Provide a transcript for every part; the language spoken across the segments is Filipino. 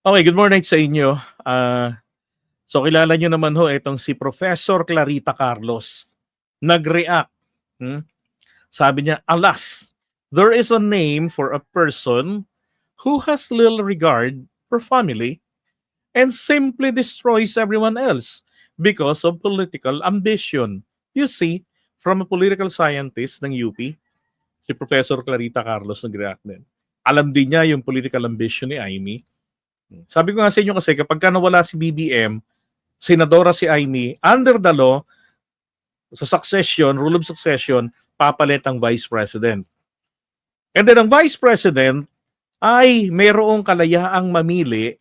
Okay, good morning sa inyo. So kilala niyo naman ho itong si Professor Clarita Carlos. Nag-react. Hmm? Sabi niya, alas, there is a name for a person who has little regard for family and simply destroys everyone else because of political ambition. You see, from a political scientist ng UP, si Professor Clarita Carlos nag-react din. Alam din niya yung political ambition ni Amy. Sabi ko nga sa inyo kasi kapag nawala si BBM, senadora si Amy, under the law, sa succession, rule of succession, papalit ang vice president. And then ang vice president ay mayroong kalayaang mamili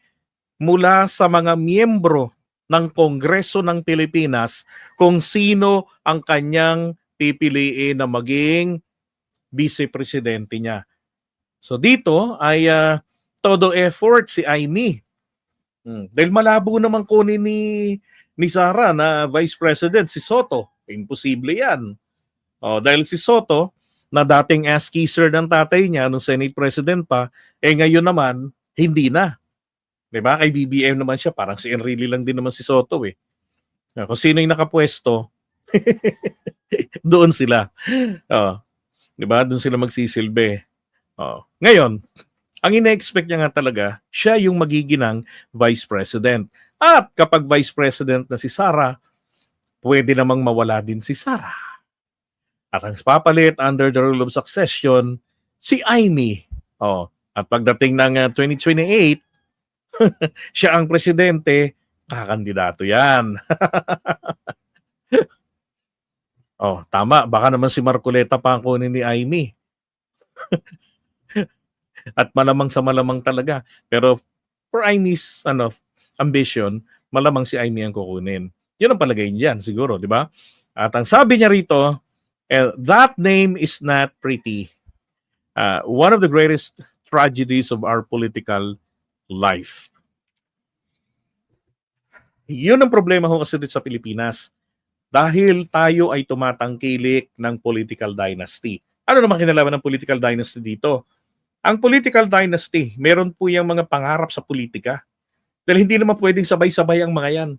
mula sa mga miyembro ng Kongreso ng Pilipinas kung sino ang kanyang pipiliin na maging vice-presidente niya. So dito ay todo effort si Amy. Dahil malabo naman kunin ni Sara na Vice President si Soto. Imposible yan. Dahil si Soto, na dating ass kisser ng tatay niya nung Senate President pa, ngayon naman, hindi na. Diba? Kay BBM naman siya, parang si Enrile lang din naman si Soto eh. Kung sino yung nakapwesto, doon sila. Diba? Doon sila magsisilbi. Ngayon, ang ina-expect niya nga talaga, siya yung magiginang Vice President. At kapag Vice President na si Sara, pwede namang mawala din si Sara. At ang papalit under the rule of succession, si Amy. At pagdating ng 2028, siya ang presidente, kakandidato yan. Tama. Baka naman si Marcoleta pa ang kunin ni Amy. At malamang sa malamang talaga. Pero for Amy's ambition, malamang si Amy ang kukunin. Yun ang palagay niyan siguro, di ba? At ang sabi niya rito, that name is not pretty. One of the greatest tragedies of our political life. Yun ang problema ko kasi dito sa Pilipinas. Dahil tayo ay tumatangkilik ng political dynasty. Ano naman kinalaman ng political dynasty dito? Ang political dynasty, meron po yung mga pangarap sa politika. Dahil hindi naman pwedeng sabay-sabay ang mga yan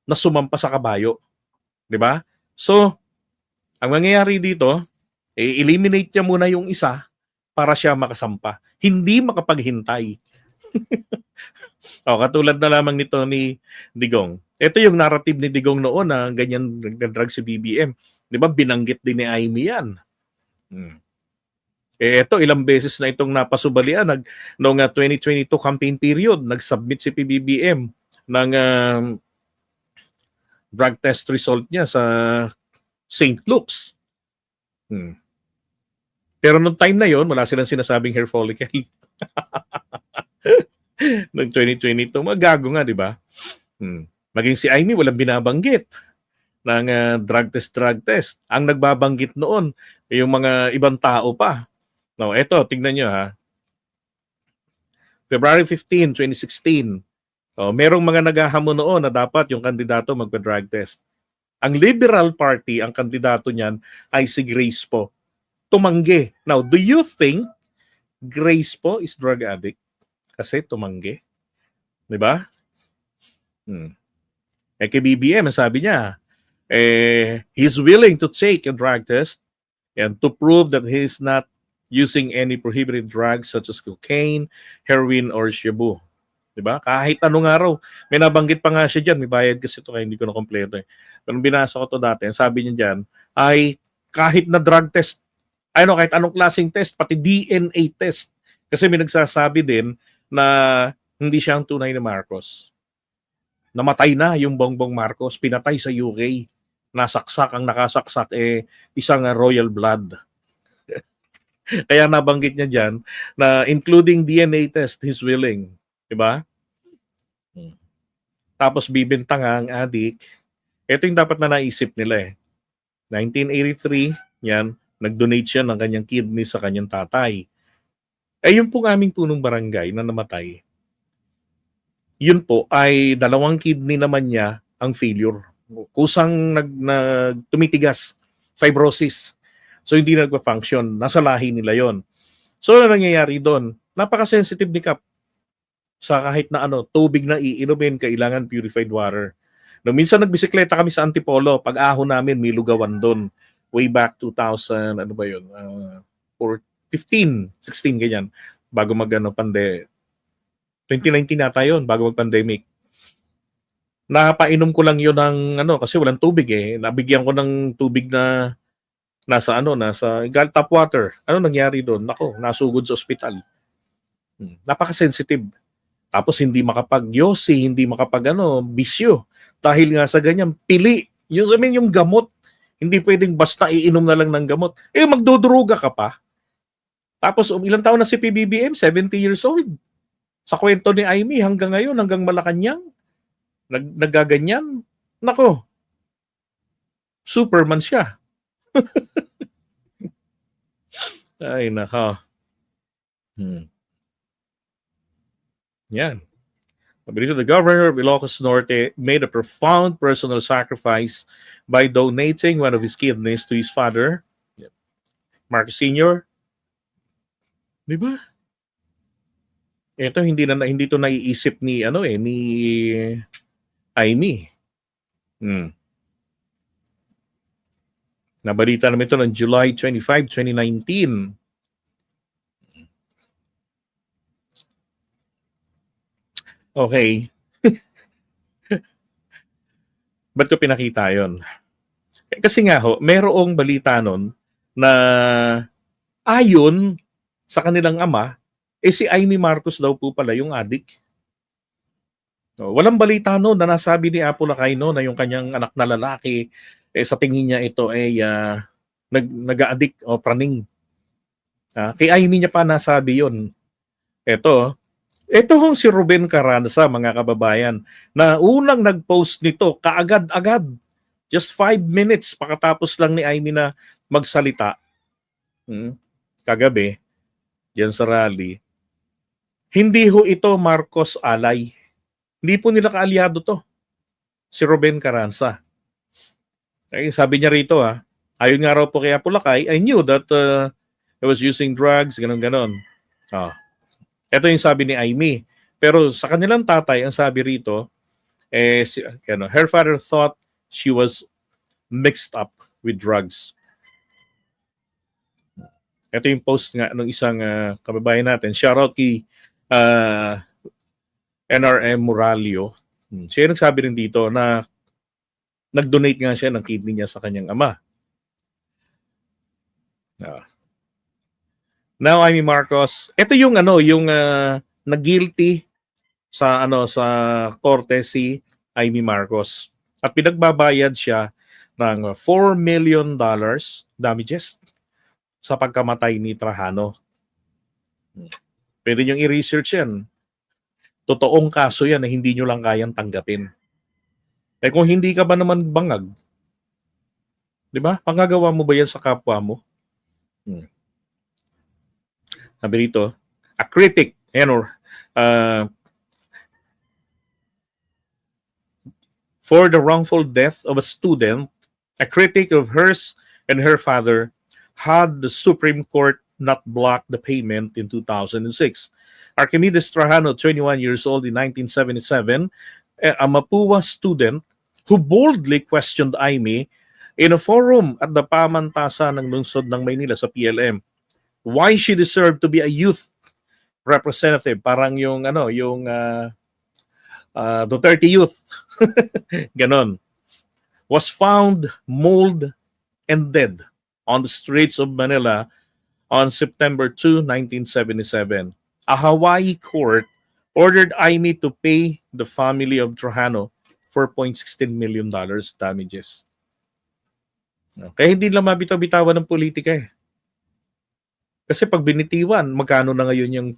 na sumampa sa kabayo. Di ba? So, ang mangyayari dito, eliminate niya muna yung isa para siya makasampa. Hindi makapaghintay. Katulad na lamang nito ni Digong. Ito yung narrative ni Digong noon na ganyan nagdadrag si BBM. Di ba? Binanggit din ni Amy yan. Ito, ilang beses na itong napasubalian. Noong 2022 campaign period, nag-submit si PBBM ng drug test result niya sa St. Luke's. Pero noong time na yon, wala silang sinasabing hair follicle. Noong 2022, magago nga, di ba? Maging si Amy, walang binabanggit ng drug test. Ang nagbabanggit noon, yung mga ibang tao pa. No, eto, tingnan nyo ha. February 15, 2016. Merong mga naghahamon noon na dapat yung kandidato magpa-drug test. Ang Liberal Party, ang kandidato niyan ay si Grace Poe. Tumanggi. Now, do you think Grace Poe is drug addict? Kasi tumanggi. Di ba? Kay BBM, sabi niya, he's willing to take a drug test and to prove that he's not using any prohibited drugs such as cocaine, heroin, or shabu. Diba? Kahit anong araw. May nabanggit pa nga siya dyan. May bayad kasi ito kaya hindi ko na kompleto. Pero binasa ko to dati. Ang sabi niya dyan ay kahit na drug test, kahit anong klaseng test, pati DNA test. Kasi may nagsasabi din na hindi siya ang tunay na Marcos. Namatay na yung Bongbong Marcos. Pinatay sa UK. Nasaksak. Ang nakasaksak isang royal blood. Kaya nabanggit niya dyan na including DNA test, he's willing. Diba? Tapos bibintang ang adik. Ito yung dapat na naisip nila 1983, yan, nag-donate siya ng kanyang kidney sa kanyang tatay. Yung pong aming punong barangay na namatay, yun po ay 2 kidney naman niya ang failure. Kusang tumitigas, fibrosis. So, hindi nagpa-function. Nasa lahi nila yon. So, ano nangyayari doon? Napaka-sensitive ni Kap. sa kahit na ano, tubig na iinumin, kailangan purified water. No, minsan nagbisikleta kami sa Antipolo, pag-ahon namin may lugawan doon. Way back 2000, ano ba yun? Or 15, 16 ganyan. Bago mag-ano, 2019 nata yun, bago mag-pandemic. Napainom ko lang yun ng ano, kasi walang tubig eh. Nabigyan ko ng tubig na nasa tap water. Ano nangyari doon? Nako, nasugod sa ospital. Napaka-sensitive. Tapos hindi makapag-yosi, hindi bisyo. Dahil nga sa ganyan, pili. Yung gamot, hindi pwedeng basta iinom na lang ng gamot. Magdudruga ka pa. Tapos ilang taon na si PBBM? 70 years old. Sa kwento ni Amy, hanggang ngayon, hanggang Malacanang, nagaganyan. Nako, Superman siya. Ay, nako. Yan. The governor of Ilocos Norte made a profound personal sacrifice by donating one of his kidneys to his father, Marcos Sr. Di ba? Ito hindi to naiisip ni ni Amy. Nabalita namin ito ng July 25, 2019. Okay. Ba't ko pinakita yon? Kasi nga merong balita nun na ayon sa kanilang ama, si Amy Marcos daw po pala yung adik. Walang balita no na nasabi ni Apo Lakay no na yung kanyang anak na lalaki sa tingin niya ito ay nag-a-addict o praning. Kay Amy niya pa nasabi yon. Ito hong si Ruben Carranza, mga kababayan, na unang nag-post nito kaagad-agad. Just 5 minutes pakatapos lang ni Amy na magsalita. Kagabi, diyan sa rally. Hindi ho ito Marcos alay. Hindi po nila kaalyado to. Si Ruben Carranza. Sabi niya rito ayon nga raw po kay Apo Lakay, I knew that I was using drugs, ganon-ganon. Ito yung sabi ni Amy. Pero sa kanilang tatay, ang sabi rito, her father thought she was mixed up with drugs. Ito yung post nga ng isang kababayan natin. Shoutout kay NRM Moralio. Siya nagsabi rin dito na nag-donate nga siya ng kidney niya sa kanyang ama. Now, Amy Marcos, ito yung na-guilty sa korte si Amy Marcos. At pinagbabayad siya ng $4 million damages sa pagkamatay ni Trajano. Pwede niyong i-research yan. Totoong kaso yan na hindi nyo lang kayang tanggapin. Kung hindi ka ba naman bangag, di ba? Pangagawa mo ba yan sa kapwa mo? Sabi rito, a critic, for the wrongful death of a student, a critic of hers and her father had the Supreme Court not block the payment in 2006. Archimedes Trajano, 21 years old in 1977, a Mapua student who boldly questioned Amy in a forum at the pamantasan ng lungsod ng Maynila sa PLM. Why she deserved to be a youth representative, parang yung Duterte youth. Ganon. Was found mauled and dead on the streets of Manila on September 2, 1977. A Hawaii court ordered Amy to pay the family of Trajano $4.16 million damages. Kaya hindi lang mabitaw-bitawan ng politika eh. Kasi pag binitiwan, magkano na ngayon yung...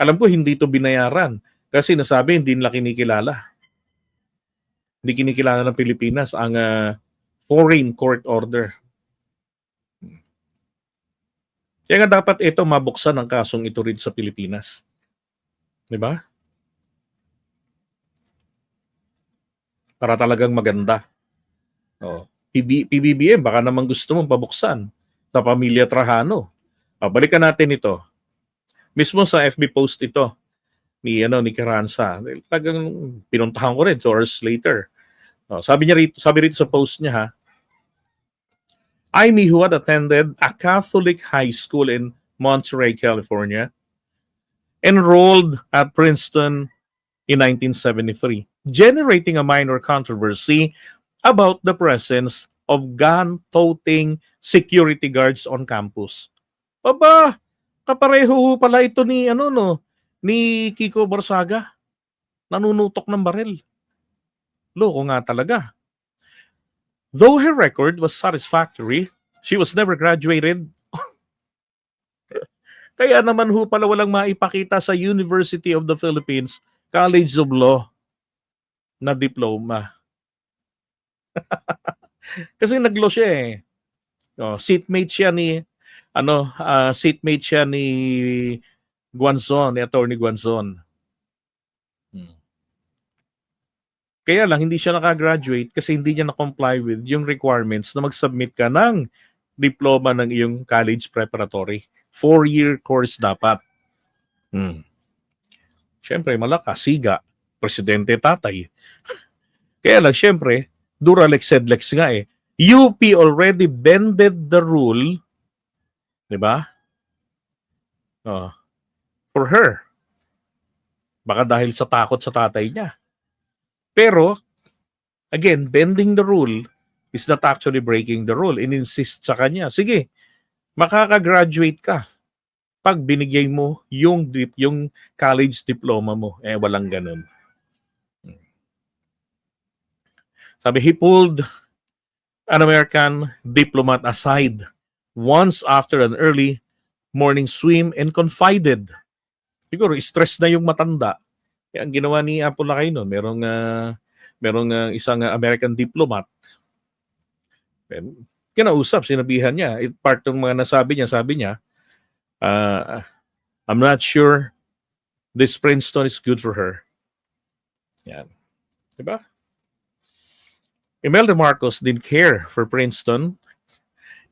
Alam ko, hindi ito binayaran. Kasi nasabi, hindi nila kinikilala. Hindi kinikilala ng Pilipinas ang foreign court order. Kaya nga dapat ito mabuksan ang kasong ito rin sa Pilipinas. Di ba? Para talagang maganda. PBBM, baka naman gusto mong pabuksan sa pamilya Trajano. Balikan natin ito. Mismo sa FB post ito ni Carranza. Talagang pinuntahan ko rin 2 hours later. Sabi rito sa post niya, ha, Amy, who had attended a Catholic high school in Monterey, California, enrolled at Princeton in 1973, generating a minor controversy about the presence of gun-toting security guards on campus. Aba, kapareho pala ito ni Kiko Barsaga. Nanunutok ng baril. Loko nga talaga. Though her record was satisfactory, she was never graduated. Kaya naman pala walang maipakita sa University of the Philippines College of Law na diploma. Kasi nag-law siya eh. Seatmate siya ni Guanzon, ni Attorney Guanzon. Kaya lang hindi siya nakagraduate kasi hindi niya na-comply with yung requirements na mag-submit ka ng diploma ng iyong college preparatory. 4-year course dapat. Siyempre, malakas, siga, presidente tatay. Kaya lang, siyempre, Duralex Sedlex nga eh. UP already bended the rule, di ba? For her. Baka dahil sa takot sa tatay niya. Pero, again, bending the rule is not actually breaking the rule. In-insist sa kanya, sige, makaka-graduate ka pag binigay mo yung college diploma mo. Walang ganun. Sabi, he pulled an American diplomat aside once after an early morning swim and confided. Siguro, stress na yung matanda. Kaya ang ginawa ni Apolacay noon, merong isang American diplomat. Kinausap, sinabihan niya. Part ng mga nasabi niya, sabi niya, I'm not sure this Princeton is good for her. Yan. Diba? Imelda Marcos didn't care for Princeton,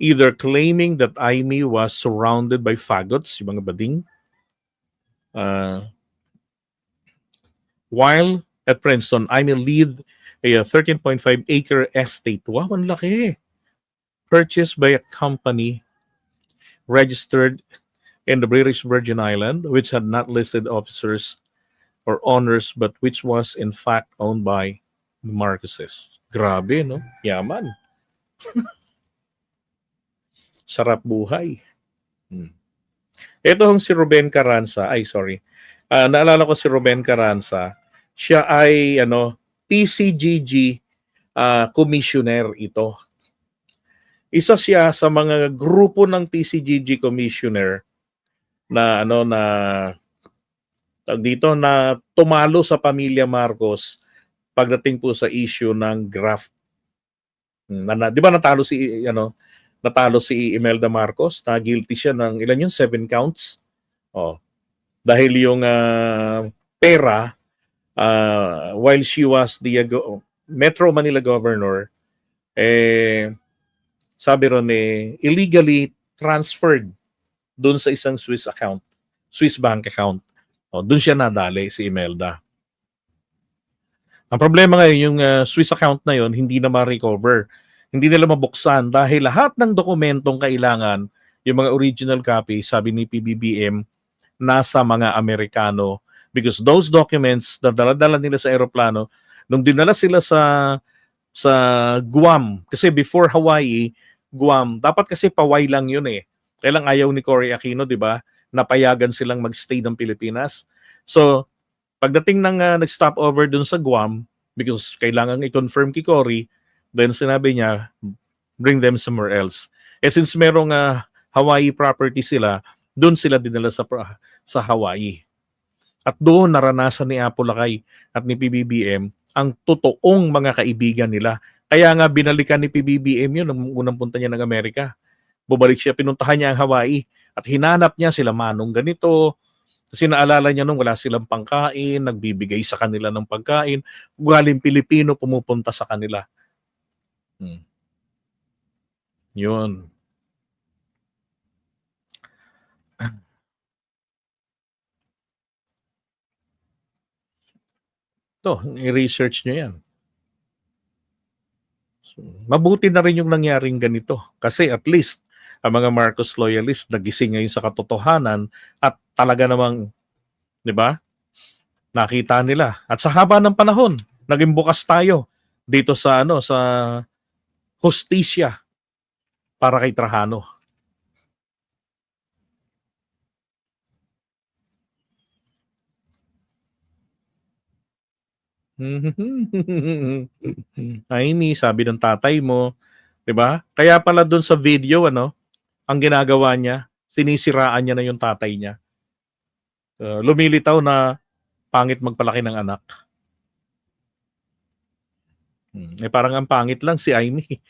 either claiming that Amy was surrounded by faggots, yung mga bading, while at Princeton, Amy lived a 13.5-acre estate. Wow, ang laki. Purchased by a company registered in the British Virgin Islands, which had not listed officers or owners, but which was in fact owned by the Marcoses. Grabe, no? Yaman. Sarap buhay. Ito si Ruben Carranza. Naalala ko si Ruben Carranza. Siya ay PCGG commissioner ito. Isa siya sa mga grupo ng PCGG commissioner na na tumalo sa pamilya Marcos pagdating po sa issue ng graft. Di ba natalo si Imelda Marcos, na guilty siya ng ilan yun, 7 counts. Dahil yung pera while she was the Metro Manila governor, sabi ron illegally transferred doon sa isang Swiss bank account. Doon siya nadali, si Imelda. Ang problema ngayon, yung Swiss account na yon hindi na ma-recover. Hindi nila mabuksan dahil lahat ng dokumentong kailangan, yung mga original copy, sabi ni PBBM, nasa mga Amerikano. Because those documents na dala-dala nila sa aeroplano, nung dinala sila sa Guam, kasi before Hawaii, Guam, dapat kasi paway lang yun eh. Kailang ayaw ni Cory Aquino, di ba? Napayagan silang mag-stay ng Pilipinas. So, pagdating ng nag-stop over dun sa Guam, because kailangan i-confirm kay Cory, then sinabi niya, bring them somewhere else. Since merong Hawaii property sila, dun sila dinala sa Hawaii. At doon naranasan ni Apolacay at ni PBBM ang totoong mga kaibigan nila. Kaya nga binalikan ni PBBM yun nung unang punta niya ng Amerika. Bumalik siya, pinuntahan niya ang Hawaii at hinanap niya sila Manong ganito. Kasi naalala niya nung wala silang pangkain, nagbibigay sa kanila ng pagkain. Galing Pilipino, pumupunta sa kanila. Yun. 'To, i-research niyo 'yan. So, mabuti na rin yung nangyaring ganito kasi at least ang mga Marcos loyalist nagising ngayon sa katotohanan at talaga namang, 'di ba, nakita nila. At sa haba ng panahon, naging bukas tayo dito sa ano, sa hustisya para kay Trajano. Aimee, sabi ng tatay mo, 'di ba? Kaya pala doon sa video ano, ang ginagawa niya, sinisiraan niya na yung tatay niya. Lumilitaw na pangit magpalaki ng anak. Parang ang pangit lang si Aimee.